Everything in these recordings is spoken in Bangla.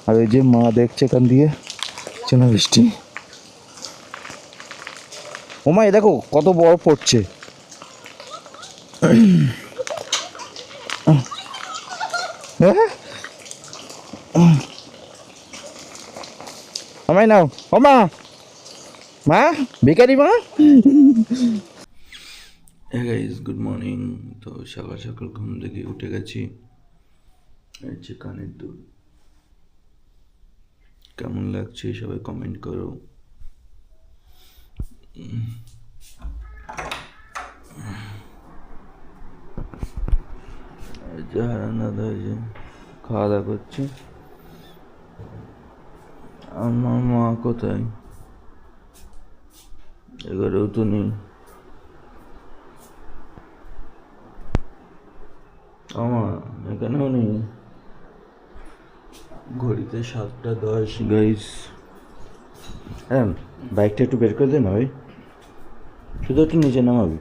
আর ওই যে মা দেখছে এখান দিয়ে চেনা বৃষ্টি। ও মা, এ দেখো কত বরফ পড়ছে। আমায় নাও ও মা, মা ভিখারি মা। হ্যাঁ গাইজ, গুড মর্নিং। তো সকাল সকাল ঘুম থেকে উঠে গেছি। এই যে কানের দুল, কেমন লাগছে সবাই কমেন্ট করো। এই যে হারান দাদা এই যে খাওয়া দাওয়া করছে। আমার মা কোথায়? এবারেও তো নেই। আমার এখানেও নেই। ঘড়িতে 7:10 গাইস। হ্যাঁ, বাইকটা একটু বের করে দে না ভাই, শুধু একটু নিচে নামাবি।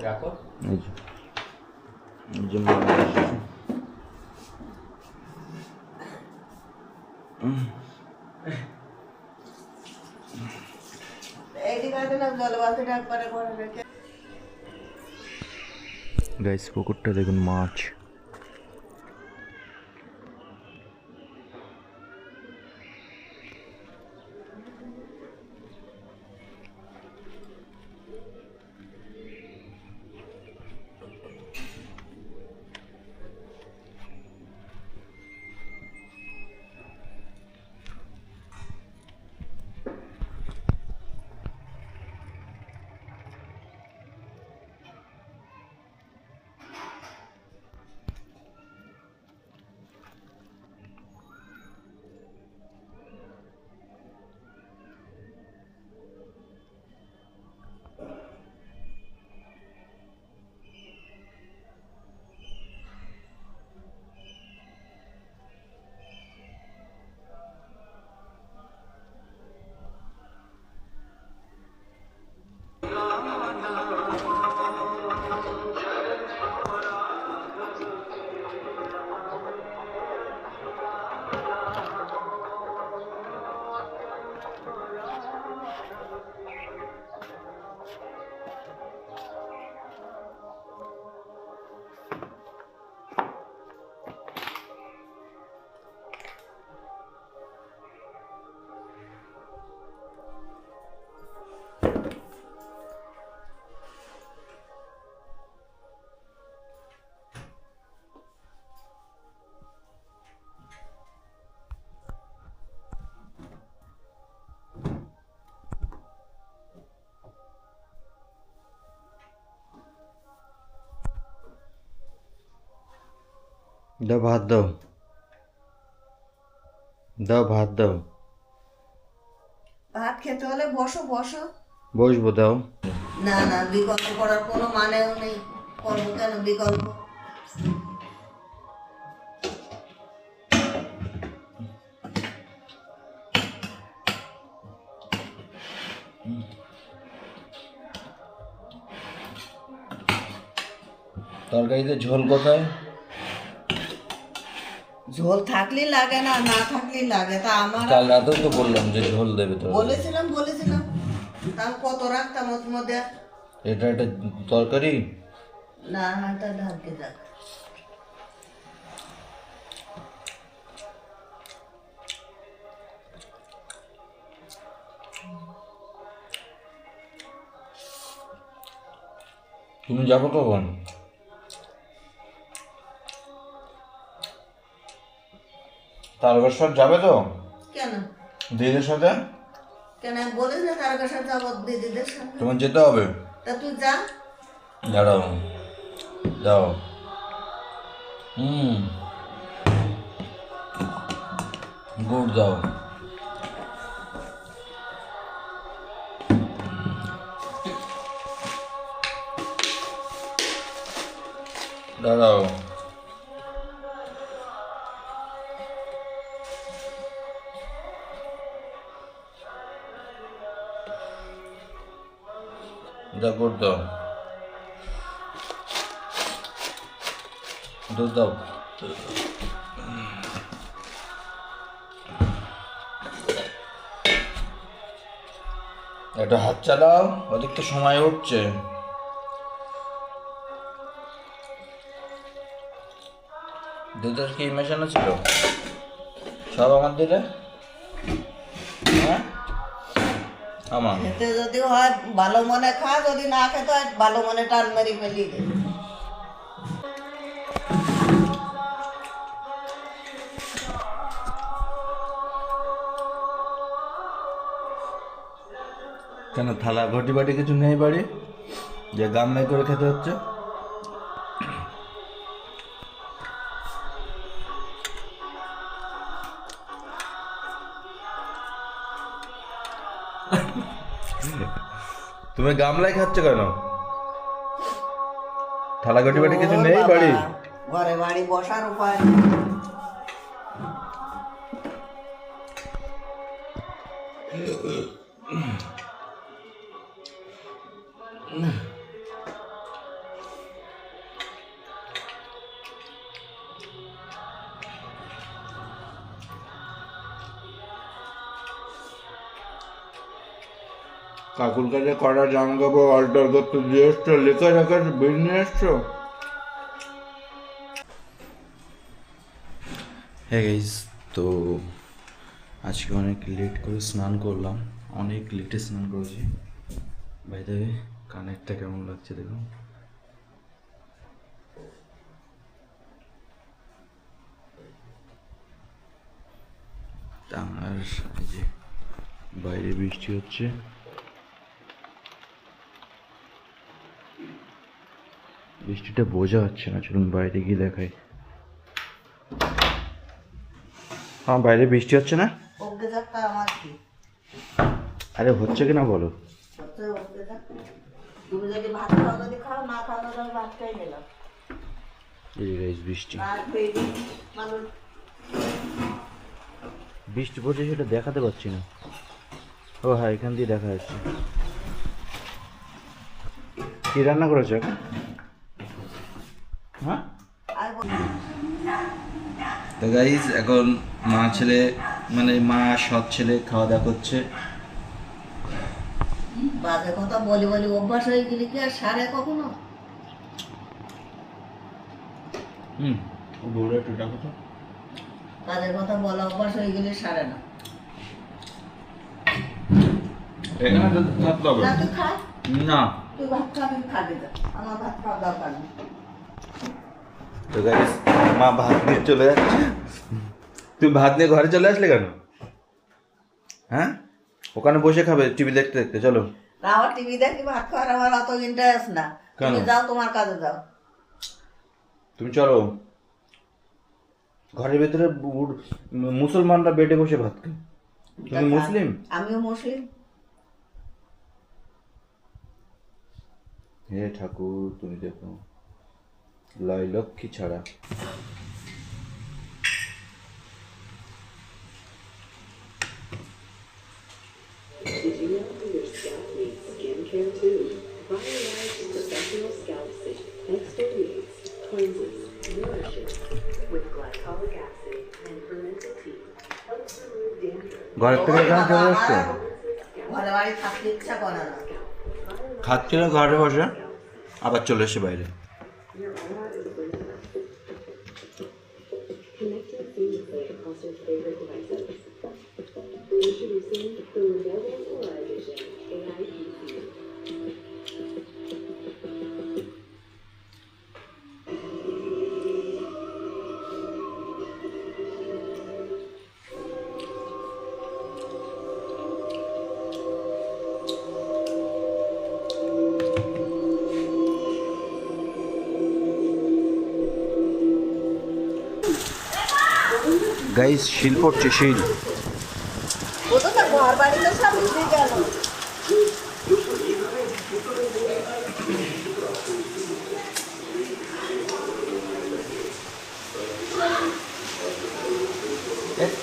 রাখো। এই যে এই যে মা আসছে। গাইস পুকুরটা দেখুন, মাছ। দাও ভাত দাও, দাও ভাত দাও। ভাত খেতে হলে বসো বসো। বসবো, দাও। না না, বিকল্প করার কোনো মানেও নেই। করবো কেন বিকল্প? তরকারিতে ঝোল কোথায়? ঝোল থাকলেই লাগে না, না থাকলেই লাগে। তা আমার কাল রাতেও তো বললাম যে ঝোল দেবে তো। বলেছিলাম তা আমি কত রাখতাম ওর মধ্যে? এটা একটা তরকারি। না হাঁটা ঢাকে যাক। তুমি যাবো কখন? তারকেশ্বর যাবে তো কেন? দিদির সাথে। কেন বলিস না কারো কাছে যাবো দিদিদের সাথে? তোমার যেতে হবে। তা তুই যা। দাঁড়াও, যাও। গুড় দাও। দাঁড়াও। যা গুড় দাও, দুধ দাও। একটা হাত চালাও, ওদিক তো সময় উঠছে। দুধের কি মেশানো ছিল সব আমার দিলে? হ্যাঁ আমার খেতে যদি হয় ভালো মনে খা, যদি না খেতে হয় ভালো মনে টান মেরি ফেলি দে। কেন থালা ঘটি বাটি কিছু নেই বাড়ি যে গাম্মাই করে খেতে হচ্ছে? তুমি গামলায় খাচ্ছ কেন? থালা ঘটি বাটি কিছু নেই বাবা, বাড়ি? ঘরে বাড়ি বসার উপায় নেই। কাকুর কাছে কটা জামা কাপড় অল্টার করতে দিয়ে এসছো, লেখা রাখা বের নিয়ে এসছো। হ্যাঁ গাইজ, তো আজকে অনেক লেট করে স্নান করলাম, অনেক লেটে স্নান করেছি। ভাই দেখে কানেরটা কেমন লাগছে দেখুন। আর এই যে বাইরে বৃষ্টি হচ্ছে। বৃষ্টিটা বোঝা যাচ্ছে না, চলুন বাইরে গিয়ে দেখাই। হ্যাঁ বাইরে বৃষ্টি হচ্ছে না? ওকে যাকটা আমার কি আরে হচ্ছে কি না বলো। হচ্ছে ওকে যাক। তুমি যদি ভাত খাও যদি খাও, না খাও না তাহলে ভাত খাই নিলাম। এই গাইস বৃষ্টি, না খেয়ে দিই, মানুষ বৃষ্টি পড়ছে সেটা দেখাতে পাচ্ছি না। ও হ্যাঁ, এখান দিয়ে দেখা যাচ্ছে। কি রান্না করেছো এখন? হ্যাঁ আর তো গাইজ এখন মা ছেলে মানে মা সৎ ছেলে খাওয়া দাওয়া করছে। বাজে কথা বলি বলি অভ্যাস হয়ে গেলে কি আর সারে কখনো? ও বউরা একটু ডাকো তো। বাজে কথা বলা অভ্যাস হয়ে গেলে সারে না। এখানে তো থাকতে হবে না তুই খা, না। তুই ভাত খাবি খাবি না, আমার ভাত খাওয়া দরকার নেই। তো গাইজ মা ভাত নিয়ে চলে যাচ্ছে। তুমি ভাত নিয়ে ঘরে চলে আসলে কেন? হ্যাঁ ওখানে বসে খাবে টিভি দেখতে দেখতে, চলো। না আমার টিভি দেখি, ভাত খাওয়ার আমার অত ইন্টারেস্ট না। কেন? তুমি যাও তোমার কাজে যাও। তুমি চলো। ঘরের ভিতরে মুসলমানরা বেডে বসে ভাত খায়, তুমি মুসলিম। আমিও মুসলিম। হে ঠাকুর তুমি দেখো, লাই লক্ষ্মী ছাড়া। Did you know that your scalp needs skincare too? Biolage Professional Scalp exfoliates, cleanses, nourishes with glycolic acid and fermented tea. Helps remove dandruff. ঘরের থেকে এখানে চলে আসছো? ঘরে বাড়ি থাকতে ইচ্ছা করে না। খাচ্ছিল ঘরে বসে, আবার চলে এসে বাইরে। Your aura is breathing. Connected seamlessly across your favorite devices. Introducing the Lenovo Aura Edition AI PC. Guys শিল পড়ছে, শিল। ও তো ঘর বাড়িতে সব উঠে গেল।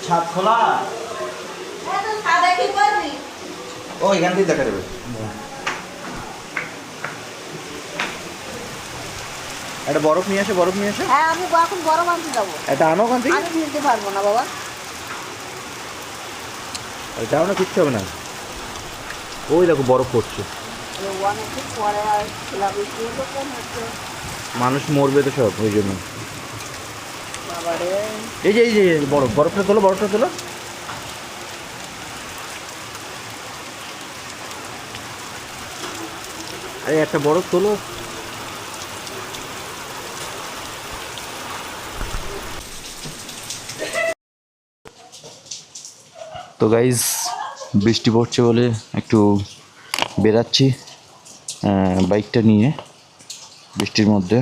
ছাদ খোলা, সাদা কি করবি? ও এখান দিয়ে দেখা যাবে। একটা বরফ নিয়ে আসে, বরফ নিয়ে আসে। হ্যাঁ আমি এখন গরম আনতে যাবো। এটা আনো ওখান থেকে। আমি নিতে পারবো না বাবা। যাও না, কিচ্ছু হবে না। ওই দেখো বরফ পড়ছে। অনেকদিন পরে আর শিলাবৃষ্টি হলো কেন হচ্ছে মানুষ মরবে তো সব ওই জন্য। বাবারে। এই যে বরফটা তোলো, বরফটা তোলো। আরে একটা বরফ তোলো। তো গাইজ বৃষ্টি পড়ছে বলে একটু বেরাচ্ছি বাইকটা নিয়ে বৃষ্টির মধ্যে।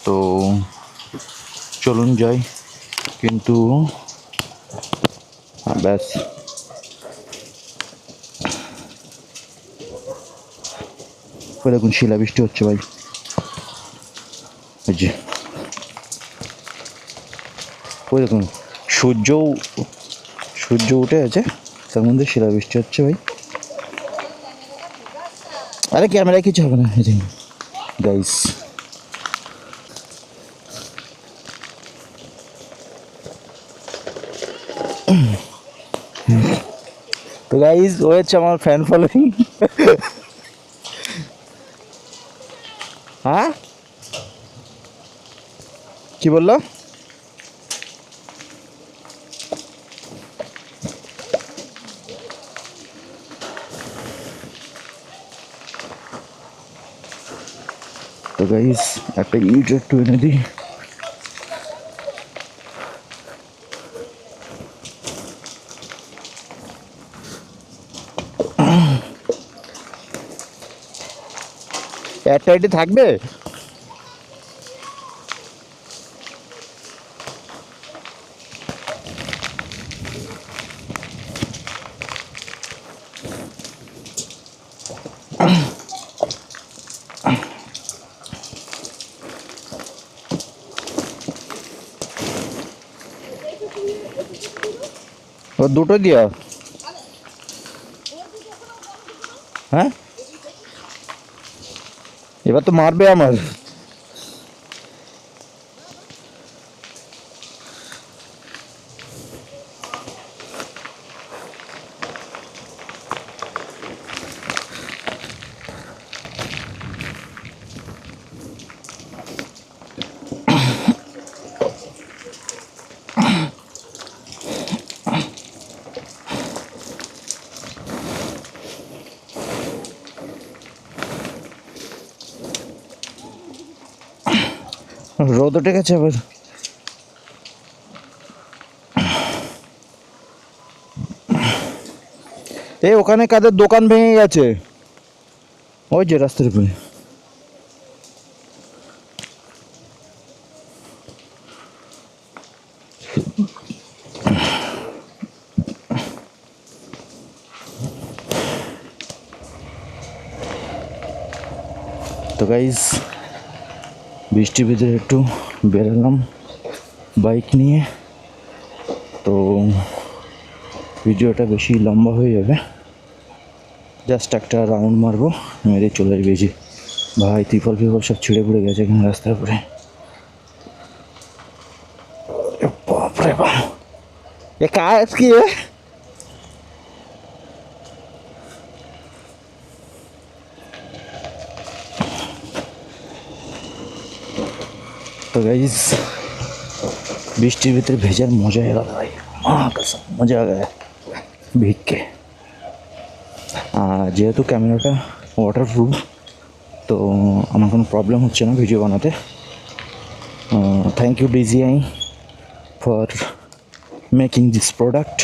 তো চলুন যাই, কিন্তু ব্যাস ওই দেখুন শিলাবৃষ্টি হচ্ছে ভাই, ওই যে ওই দেখুন সূর্য উঠে আছে, তার মধ্যে শিলাবৃষ্টি হচ্ছে ভাই। আরে ক্যামেরায় কিছু হবে না গাইস। তো গাইস ও হচ্ছে আমার ফ্যান ফলোইং। হ্যাঁ কি বললো? তো গাইস একটা ইট একটু এনে দিই। একটা ইটে থাকবে? ও দুটো দিয়া? হ্যাঁ এবার তো মারবে আমার। রোদ উঠে গেছে আবার। এই ওখানে কাদের দোকান ভেঙে গেছে, ওই যে রাস্তার উপরে। তো গাইস বৃষ্টির ভিতরে একটু বেরোলাম বাইক নিয়ে। তো ভিডিওটা বেশি লম্বা হয়ে যাবে, জাস্ট একটা রাউন্ড মারবো, মেরে চলে আসবে। ভাই ত্রিপল ফিপল সব ছিঁড়ে পড়ে গেছে এখানে রাস্তার উপরে। বাপরে বাপ, এ কাজ কি? तो गाइस বৃষ্টির ভিতরে ভেজার মজা আ গেল ভাই, कसम মজা आ गया भीग के। যেহেতু ক্যামেরাটা ওয়াটারপ্রুফ তো আমার কোনো প্রবলেম হচ্ছে না ভিডিও বানাতে। Thank you DJI for making this product.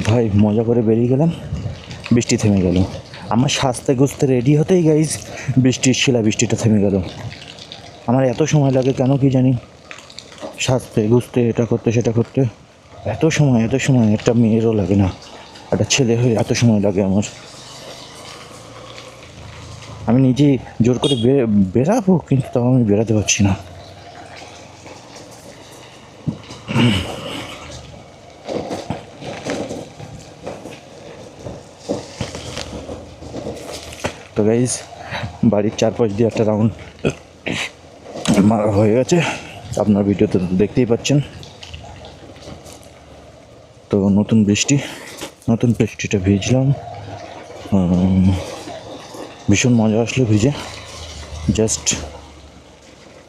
ভাই মজা করে বেরিয়ে গেলাম, বৃষ্টি থেমে গেল। আমার সাজতে গুছতে রেডি হতেই গাইজ বৃষ্টিটা থেমে গেল। আমার এত সময় লাগে কেন কি জানি, সাজতে গুছতে এটা করতে সেটা করতে এত সময় একটা মেয়েরও লাগে না, একটা ছেলে হয়ে এত সময় লাগে আমার। আমি নিজে জোর করে বেরাবো কিন্তু তাও আমি বেরাতে পারছি না। তো গাইজ বাড়ির চারপাশ দিয়ে একটা রাউন্ড মারা হয়ে গেছে, আপনার ভিডিওতে দেখতেই পাচ্ছেন। তো নতুন বৃষ্টিটা ভিজলাম, ভীষণ মজা আসলো ভিজে, জাস্ট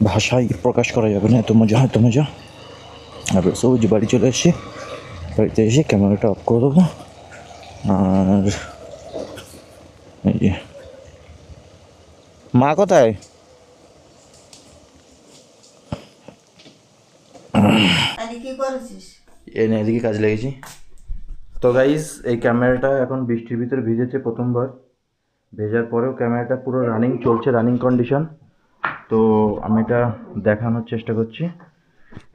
ভাষায় প্রকাশ করা যাবে না, এত মজা আর সবুজ বাড়ি চলে এসে বাড়িতে এসে ক্যামেরাটা অফ করে দেবো। আর এই যে মা কোথায়? আরে কি করেছিস? এদিকে কাজ লেগেছি। তো গাইজ এই ক্যামেরাটা এখন বৃষ্টির ভিতরে ভিজেছে প্রথমবার, ভেজার পরেও ক্যামেরাটা পুরো রানিং চলছে, রানিং কন্ডিশন। তো আমি এটা দেখানোর চেষ্টা করছি।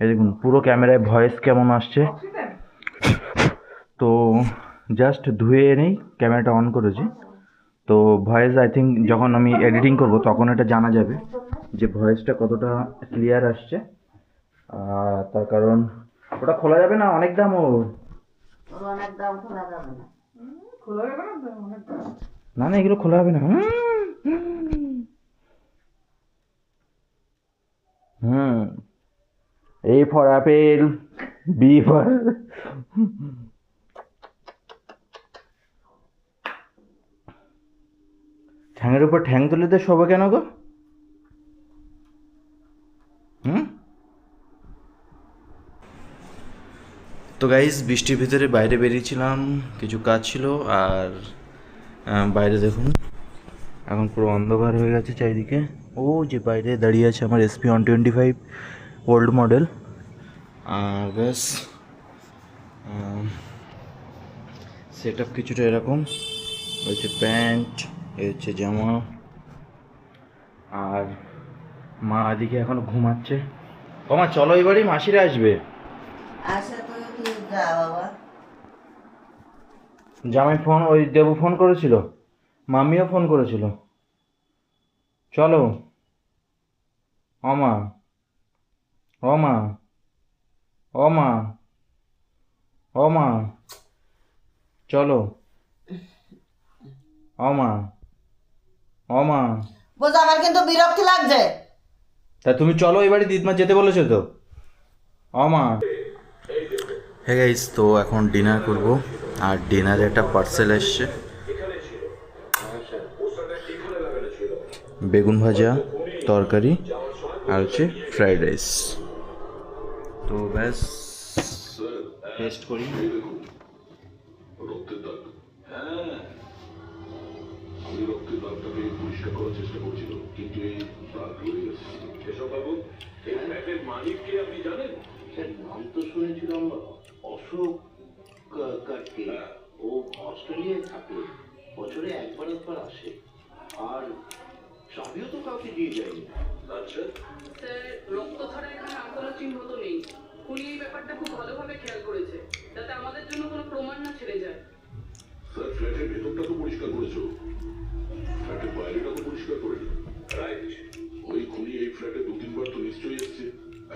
এই দেখুন পুরো ক্যামেরায় ভয়েস কেমন আসছে। তো জাস্ট ধুয়ে এনেই ক্যামেরাটা অন করেছি। তো ভয়েস আই থিঙ্ক যখন আমি এডিটিং করব তখন এটা জানা যাবে যে ভয়েসটা কতটা ক্লিয়ার আসছে। তার কারণ ওটা খোলা যাবে না, অনেক দাম ওর। অনেক দাম খোলা যাবে না। না না এগুলো খোলা হবে না। A for apple, B for ঠ্যাঙের উপর ঠ্যাং তুলে দিয়ে শোবে কেন গো? তো গাইজ বৃষ্টির ভিতরে বাইরে বেরিয়েছিলাম, কিছু কাজ ছিল। আর বাইরে দেখুন এখন পুরো অন্ধকার হয়ে গেছে চারিদিকে। ও যে বাইরে দাঁড়িয়ে আছে আমার SP 125 ওল্ড মডেল। আর ব্যাস সেট আপ কিছুটা এরকম হচ্ছে, প্যান্ট এ হচ্ছে জামা। আর মা এদিকে এখনো ঘুমাচ্ছে। ও মা চলো এবারই, মাসিরা আসবে। আচ্ছা তুই যা বাবা। জামাই ফোন, ওই দেবু ফোন করেছিল, মাম্মিও ফোন করেছিল। চলো অমা, অমা, অমা, অমা, চলো অমা, অমা। বলছো আমার কিন্তু বিরক্তি লাগছে। তা তুমি চলো এবারে, দিদমা যেতে বলেছো তো। অমা। হে গাইস, তো এখন ডিনার করব। আর ডিনারে একটা পার্সেল এসছে, বেগুন ভাজা, তরকারি আর হচ্ছে ফ্রাইড রাইস। তো ব্যাস টেস্ট করি। রক্তের দাগ, হ্যাঁ আমি রক্তের দাগটাকে পরিষ্কার করার চেষ্টা করছিল, কিন্তু এই দাগ রয়ে গেছে। কেশব বাবু, এই ফ্ল্যাটের মালিককে আপনি জানেন? নাম তো শুনেছিলাম, অশোক কাটকে। ও অস্ট্রেলিয়ায় থাকে, বছরে একবার আসে, আর চাবিও তো কাউকে দিয়ে যায়নি। আচ্ছা স্যার, রক্তধারা এখানে আর কোনো চিহ্ন তো নেই। উনি এই ব্যাপারটা খুব ভালোভাবে খেয়াল করেছে, যাতে আমাদের জন্য কোনো প্রমাণ না ছেড়ে যায়। স্যার ফ্ল্যাটের ভেতরটা তো পরিষ্কার করেছো, ফ্ল্যাটের বাইরেটা তো পরিষ্কার করেনি। রাইট, ওই খুনি এই ফ্ল্যাটে 2-3 বার তো নিশ্চয়ই এসেছে।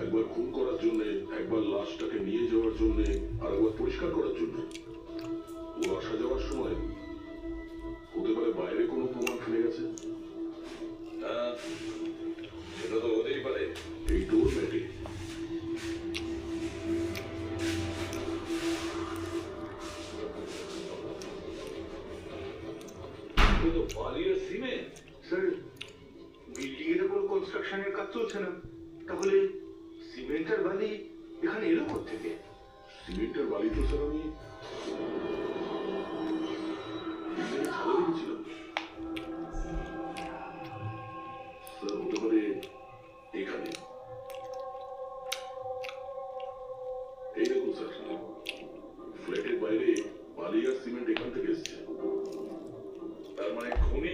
একবার খুন করার জন্য, একবার লাশটাকে নিয়ে যাওয়ার জন্য, আর একবার পরিষ্কার করার জন্য। ও আসা যাওয়ার সময় হতে পারে বাইরে কোনো প্রমাণ ফেলে গেছে। হ্যাঁ, সেটা তো হতেই পারে। এই ডোর ম্যাটে বালির সিমেন্ট। স্যার বিল্ডিং এর কোনো কনস্ট্রাকশনের কাজ চলছে না, তাহলে সিমেন্ট আর বালি এখানে এলো কোত্থেকে? সিমেন্ট আর বালি তো স্যার আমি ছাদে দেখেছিলাম। স্যার হতে পারে এখানে। এই দেখুন স্যার, ফ্ল্যাটের বাইরে বালি আর সিমেন্ট এখান থেকে এসছে। তার মানে খুনি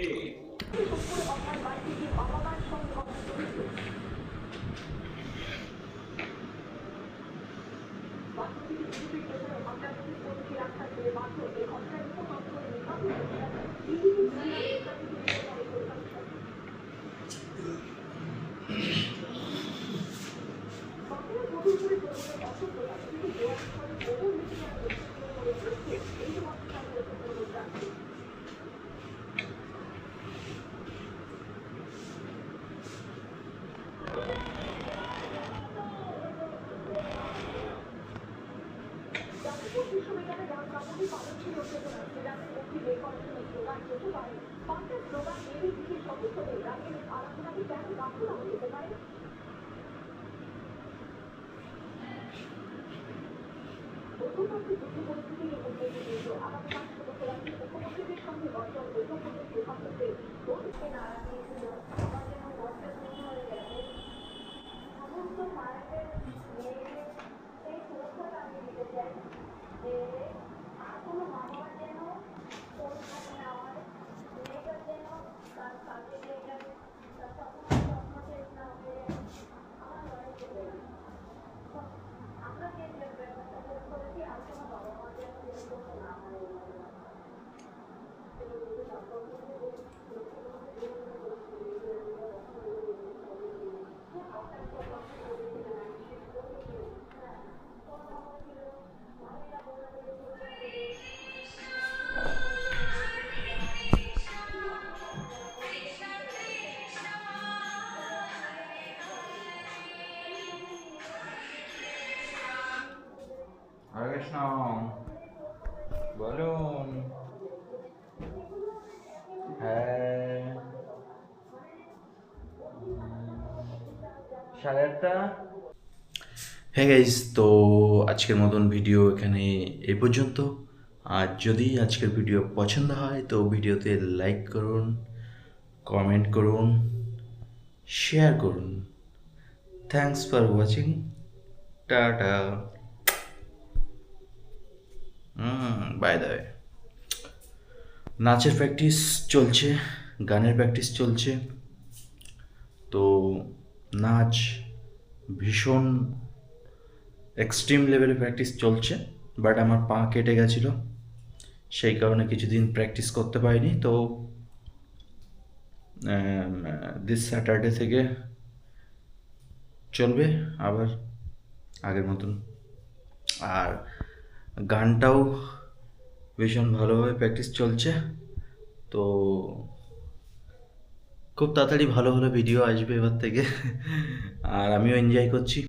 হরে কৃষ্ণ বলুন। হ্যাঁ 8:30। হ্যাঁ গাইজ, তো আজকের মতন ভিডিও এখানে এই পর্যন্ত। আর যদি আজকের ভিডিও পছন্দ হয় তো ভিডিওতে লাইক করুন, কমেন্ট করুন, শেয়ার করুন। Thanks for watching. Ta-ta. By the way, নাচের প্র্যাকটিস চলছে, গানের প্র্যাকটিস চলছে। তো নাচ ভীষণ এক্সট্রিম লেভেলে প্র্যাকটিস চলছে, বাট আমার পা কেটে গেছিলো, সেই কারণে কিছুদিন প্র্যাকটিস করতে পারিনি। তো দিস স্যাটারডে থেকে চলবে আবার আগের মতন। আর গানটাও ভীষণ ভালোভাবে প্র্যাকটিস চলছে। তো খুব তাড়াতাড়ি ভালো ভালো ভিডিও আসবে এবার থেকে। আর আমিও এনজয় করছি।